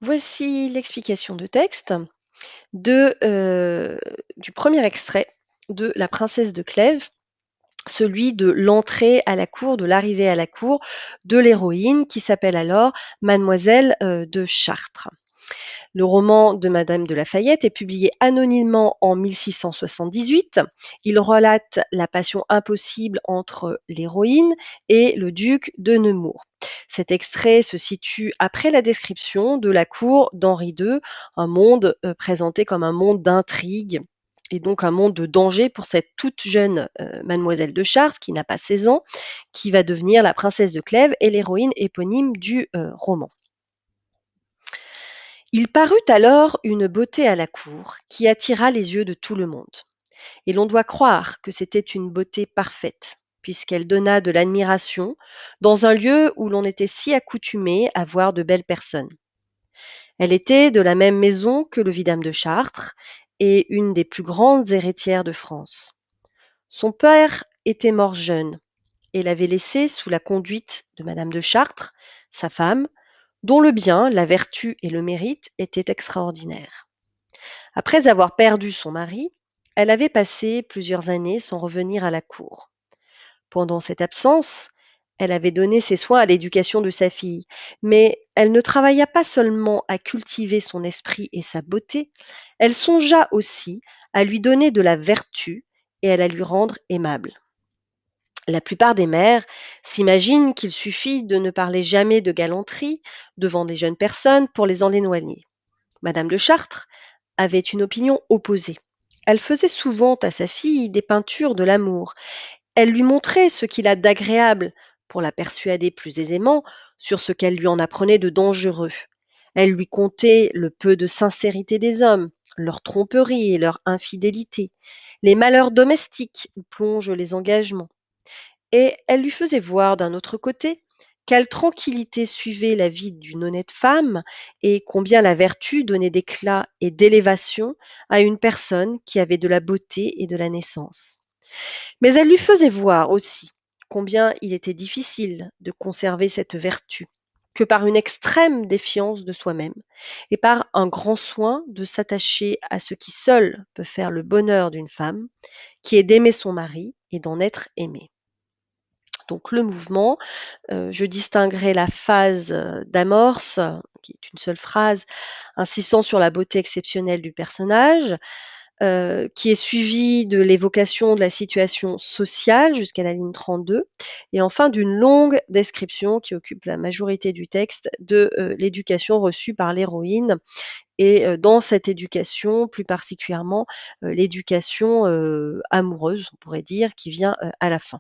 Voici l'explication de texte de, du premier extrait de La princesse de Clèves, celui de l'entrée à la cour, de l'arrivée à la cour de l'héroïne qui s'appelle alors Mademoiselle, de Chartres. Le roman de Madame de Lafayette est publié anonymement en 1678. Il relate la passion impossible entre l'héroïne et le duc de Nemours. Cet extrait se situe après la description de la cour d'Henri II, un monde présenté comme un monde d'intrigue et donc un monde de danger pour cette toute jeune mademoiselle de Chartres qui n'a pas 16 ans, qui va devenir la princesse de Clèves et l'héroïne éponyme du roman. Il parut alors une beauté à la cour qui attira les yeux de tout le monde, et l'on doit croire que c'était une beauté parfaite, puisqu'elle donna de l'admiration dans un lieu où l'on était si accoutumé à voir de belles personnes. Elle était de la même maison que le vidame de Chartres et une des plus grandes héritières de France. Son père était mort jeune et l'avait laissée sous la conduite de madame de Chartres, sa femme, dont le bien, la vertu et le mérite étaient extraordinaires. Après avoir perdu son mari, elle avait passé plusieurs années sans revenir à la cour. Pendant cette absence, elle avait donné ses soins à l'éducation de sa fille, mais elle ne travailla pas seulement à cultiver son esprit et sa beauté, elle songea aussi à lui donner de la vertu et à la lui rendre aimable. La plupart des mères s'imaginent qu'il suffit de ne parler jamais de galanterie devant des jeunes personnes pour les en éloigner. Madame de Chartres avait une opinion opposée. Elle faisait souvent à sa fille des peintures de l'amour. Elle lui montrait ce qu'il a d'agréable pour la persuader plus aisément sur ce qu'elle lui en apprenait de dangereux. Elle lui contait le peu de sincérité des hommes, leur tromperie et leur infidélité, les malheurs domestiques où plongent les engagements. Et elle lui faisait voir d'un autre côté quelle tranquillité suivait la vie d'une honnête femme et combien la vertu donnait d'éclat et d'élévation à une personne qui avait de la beauté et de la naissance. Mais elle lui faisait voir aussi combien il était difficile de conserver cette vertu, que par une extrême défiance de soi-même et par un grand soin de s'attacher à ce qui seul peut faire le bonheur d'une femme, qui est d'aimer son mari et d'en être aimée. Donc le mouvement, je distinguerai la phase d'amorce, qui est une seule phrase, insistant sur la beauté exceptionnelle du personnage, qui est suivie de l'évocation de la situation sociale jusqu'à la ligne 32, et enfin d'une longue description qui occupe la majorité du texte de l'éducation reçue par l'héroïne, et dans cette éducation, plus particulièrement l'éducation amoureuse, on pourrait dire, qui vient à la fin.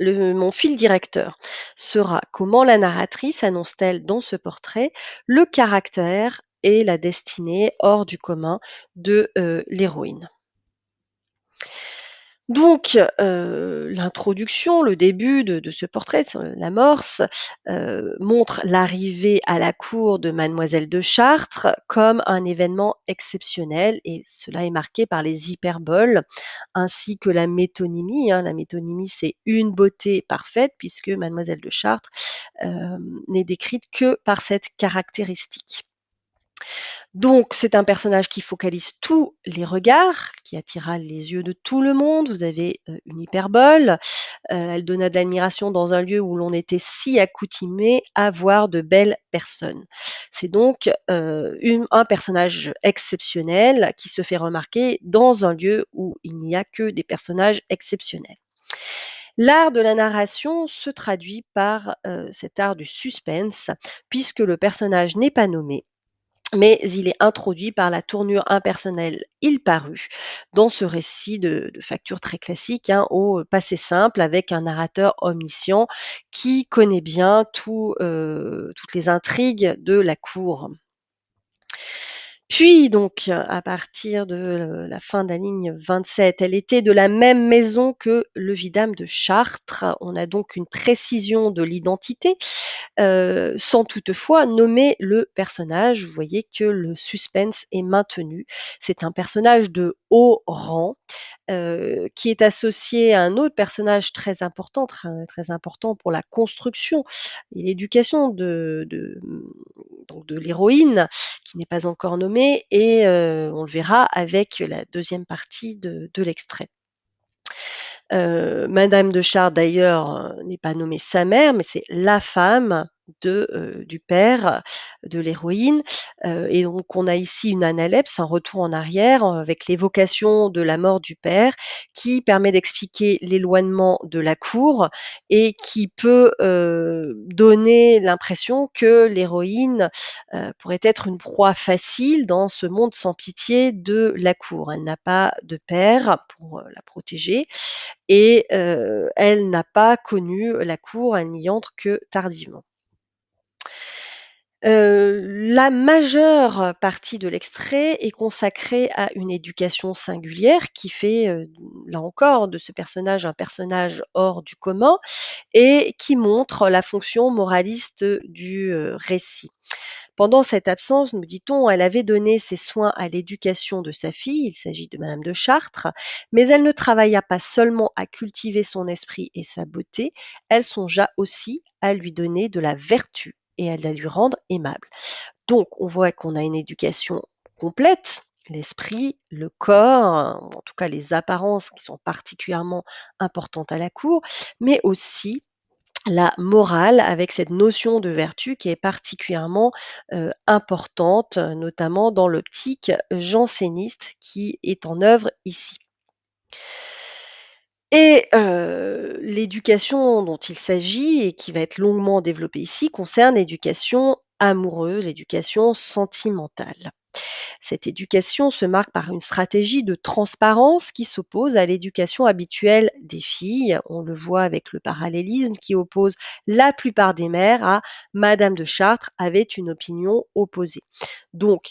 Mon fil directeur sera comment la narratrice annonce-t-elle dans ce portrait le caractère et la destinée hors du commun de l'héroïne. Donc, l'introduction, le début de ce portrait, l'amorce, montre l'arrivée à la cour de mademoiselle de Chartres comme un événement exceptionnel, et cela est marqué par les hyperboles ainsi que la métonymie, hein. La métonymie, c'est une beauté parfaite puisque mademoiselle de Chartres, n'est décrite que par cette caractéristique. Donc, c'est un personnage qui focalise tous les regards, qui attira les yeux de tout le monde. Vous avez une hyperbole. Elle donna de l'admiration dans un lieu où l'on était si accoutumé à voir de belles personnes. C'est donc un personnage exceptionnel qui se fait remarquer dans un lieu où il n'y a que des personnages exceptionnels. L'art de la narration se traduit par cet art du suspense, puisque le personnage n'est pas nommé, mais il est introduit par la tournure impersonnelle il parut dans ce récit de facture très classique, hein, au passé simple avec un narrateur omniscient qui connaît bien toutes les intrigues de la cour. Puis donc, à partir de la fin de la ligne 27, elle était de la même maison que le vidame de Chartres. On a donc une précision de l'identité, sans toutefois nommer le personnage. Vous voyez que le suspense est maintenu. C'est un personnage de haut rang, qui est associé à un autre personnage très important, très important pour la construction et l'éducation donc de l'héroïne, qui n'est pas encore nommée, et on le verra avec la deuxième partie de l'extrait. Madame de Chartres d'ailleurs, n'est pas nommée sa mère, mais c'est la femme du père de l'héroïne, et donc on a ici une analepse, un retour en arrière, avec l'évocation de la mort du père, qui permet d'expliquer l'éloignement de la cour et qui peut, donner l'impression que l'héroïne, pourrait être une proie facile dans ce monde sans pitié de la cour. Elle n'a pas de père pour, la protéger, et elle n'a pas connu la cour, elle n'y entre que tardivement. La majeure partie de l'extrait est consacrée à une éducation singulière qui fait, là encore, de ce personnage un personnage hors du commun et qui montre la fonction moraliste du, récit. Pendant cette absence, nous dit-on, elle avait donné ses soins à l'éducation de sa fille, il s'agit de Madame de Chartres, mais elle ne travailla pas seulement à cultiver son esprit et sa beauté, elle songea aussi à lui donner de la vertu et à la lui rendre aimable. Donc, on voit qu'on a une éducation complète, l'esprit, le corps, en tout cas les apparences qui sont particulièrement importantes à la cour, mais aussi la morale avec cette notion de vertu qui est particulièrement, importante, notamment dans l'optique janséniste qui est en œuvre ici. Et l'éducation dont il s'agit et qui va être longuement développée ici concerne l'éducation amoureuse, l'éducation sentimentale. Cette éducation se marque par une stratégie de transparence qui s'oppose à l'éducation habituelle des filles. On le voit avec le parallélisme qui oppose la plupart des mères à Madame de Chartres avait une opinion opposée. Donc,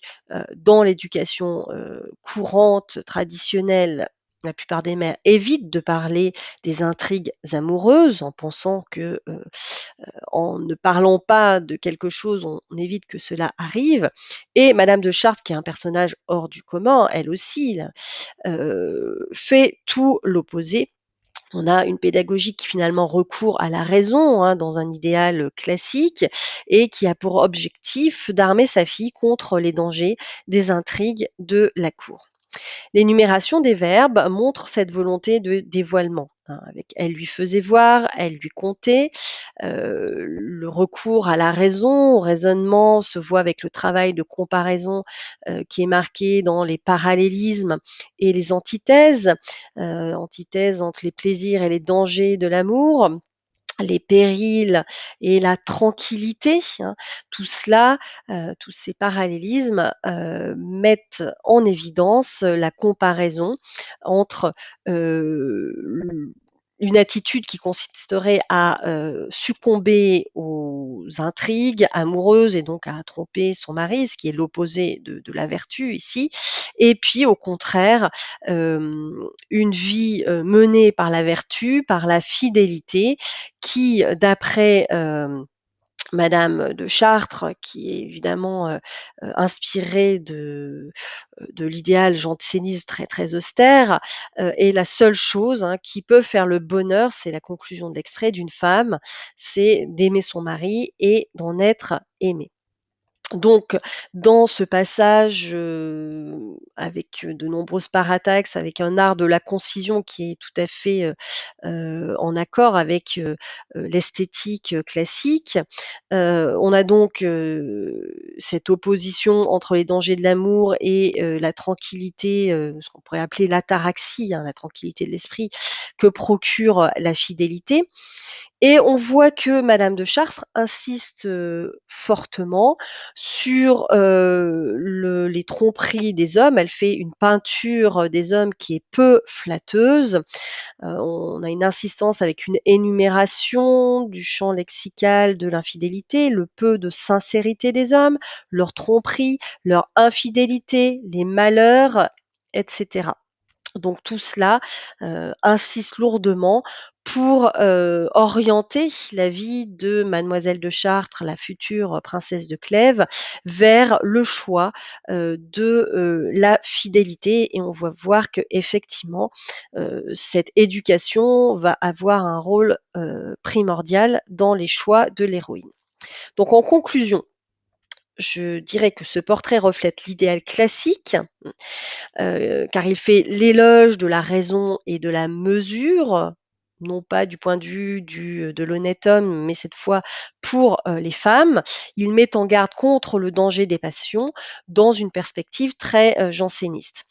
dans l'éducation courante, traditionnelle, la plupart des mères évitent de parler des intrigues amoureuses en pensant que en ne parlant pas de quelque chose, on évite que cela arrive. Et Madame de Chartres, qui est un personnage hors du commun, elle aussi, fait tout l'opposé. On a une pédagogie qui finalement recourt à la raison, hein, dans un idéal classique, et qui a pour objectif d'armer sa fille contre les dangers des intrigues de la cour. L'énumération des verbes montre cette volonté de dévoilement, hein, avec elle lui faisait voir, elle lui contait. Le recours à la raison, au raisonnement se voit avec le travail de comparaison qui est marqué dans les parallélismes et les antithèses, antithèses entre les plaisirs et les dangers de l'amour, les périls et la tranquillité, hein. Tout cela, tous ces parallélismes, mettent en évidence la comparaison entre, une attitude qui consisterait à, succomber aux intrigues amoureuses et donc à tromper son mari, ce qui est l'opposé de la vertu ici, et puis au contraire, une vie, menée par la vertu, par la fidélité, qui, d'après Madame de Chartres, qui est évidemment inspirée de l'idéal janséniste très très austère, est la seule chose, hein, qui peut faire le bonheur, c'est la conclusion de l'extrait, d'une femme, c'est d'aimer son mari et d'en être aimée. Donc, dans ce passage, avec, de nombreuses parataxes, avec un art de la concision qui est tout à fait, en accord avec, l'esthétique, classique, on a donc, cette opposition entre les dangers de l'amour et la tranquillité, ce qu'on pourrait appeler l'ataraxie, hein, la tranquillité de l'esprit que procure la fidélité. Et on voit que Madame de Chartres insiste, fortement sur, les tromperies des hommes. Elle fait une peinture, des hommes qui est peu flatteuse. On a une insistance avec une énumération du champ lexical de l'infidélité, le peu de sincérité des hommes, leurs tromperies, leur infidélité, les malheurs, et cetera. Donc tout cela, insiste lourdement pour, orienter la vie de Mademoiselle de Chartres, la future princesse de Clèves, vers le choix, de, la fidélité, et on va voir qu'effectivement, cette éducation va avoir un rôle, primordial dans les choix de l'héroïne. Donc en conclusion, Je dirais que ce portrait reflète l'idéal classique, car il fait l'éloge de la raison et de la mesure, non pas du point de vue de l'honnête homme, mais cette fois pour, les femmes. Il met en garde contre le danger des passions dans une perspective très, janséniste.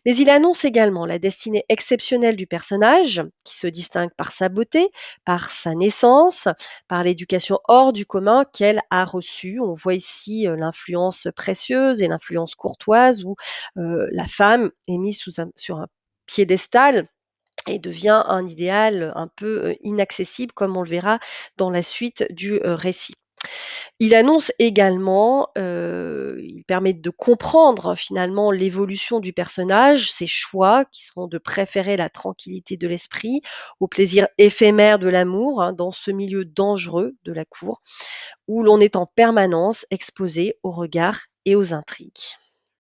Mais il annonce également la destinée exceptionnelle du personnage, qui se distingue par sa beauté, par sa naissance, par l'éducation hors du commun qu'elle a reçue. On voit ici l'influence précieuse et l'influence courtoise où la femme est mise sur un piédestal et devient un idéal un peu inaccessible, comme on le verra dans la suite du récit. Il annonce également, il permet de comprendre finalement l'évolution du personnage, ses choix qui seront de préférer la tranquillité de l'esprit au plaisir éphémère de l'amour, hein, dans ce milieu dangereux de la cour, où l'on est en permanence exposé aux regards et aux intrigues.